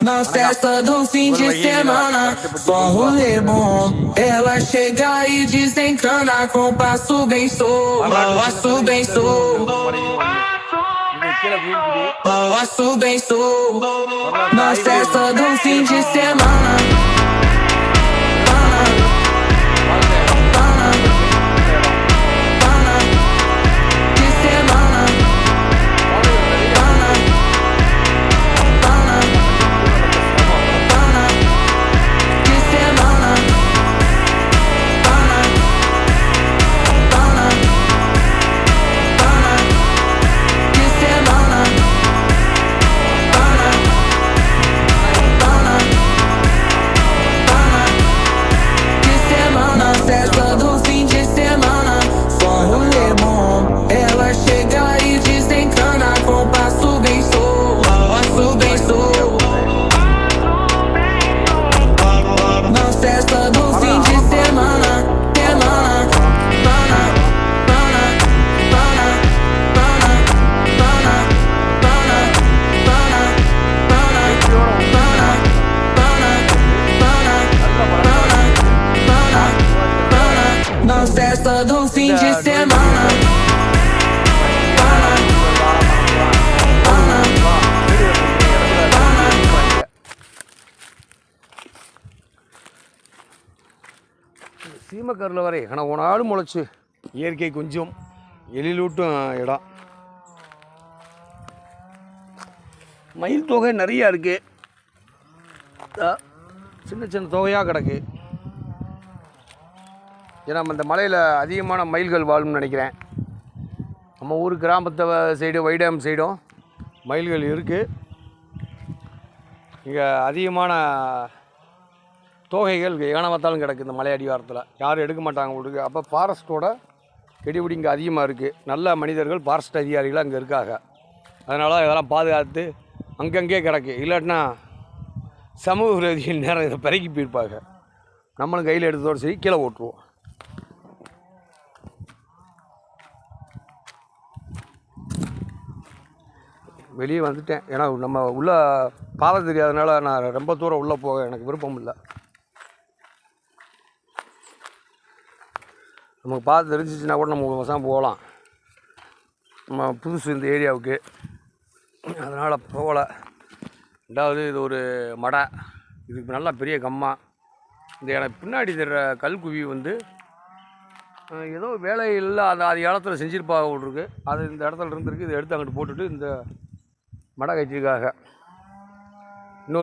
Na festa do fim de semana, só rolê bom. Ela chega e desencana com passo bem solto, passo bem solto, passo bem solto. Na festa do fim de semana. Na festa do fim de semana. சீமக்கரில் வரை ஆனால் உனாலும் முளைச்சி இயற்கை கொஞ்சம் எழிலூட்டும் இடம். மயில் தொகை நிறையா இருக்குது, சின்ன சின்ன தொகையாக கிடக்கு. ஏன்னா இந்த மலையில் அதிகமான மயில்கள் வாழும்னு நினைக்கிறேன். நம்ம ஊர் கிராமத்தை சைடு வைடாம் சைடும் மயில்கள் இருக்குது. இங்கே அதிகமான தோகைகள் ஏனவத்தாலும் கிடக்கு இந்த மலை அடிவாரத்தில். யாரும் எடுக்க மாட்டாங்க உங்களுக்கு. அப்போ ஃபாரஸ்ட்டோட கெடிபிடி இங்கே அதிகமாக இருக்குது. நல்ல மனிதர்கள் ஃபாரஸ்ட் அதிகாரிகள் அங்கே இருக்காங்க. அதனால் இதெல்லாம் பாதுகாத்து அங்கங்கே கிடக்கு. இல்லாட்டினா சமூக விரோதிகள் நேரம் இதை பறக்கி போயிருப்பாங்க. நம்மளும் கையில் எடுத்ததோடு சரி கீழே ஓட்டுருவோம். வெளியே வந்துட்டேன். ஏன்னா நம்ம உள்ளே பாதை தெரியாதனால நான் ரொம்ப தூரம் உள்ளே போக எனக்கு விருப்பம் இல்லை. நமக்கு பார்த்து தெரிஞ்சிச்சுன்னா கூட நம்ம வசம் போகலாம். நம்ம புதுசு இந்த ஏரியாவுக்கு, அதனால் போகலை. ரெண்டாவது இது ஒரு மடை, இதுக்கு நல்லா பெரிய கம்மா. இந்த எனக்கு பின்னாடி தர்ற கல்குவி வந்து ஏதோ வேலை இல்லை, அது இடத்துல செஞ்சுருப்பாக விட்ருக்கு. அது இந்த இடத்துல இருந்துருக்கு. இதை எடுத்து அங்கிட்டு போட்டுட்டு இந்த மடை கட்டியிருக்காங்க.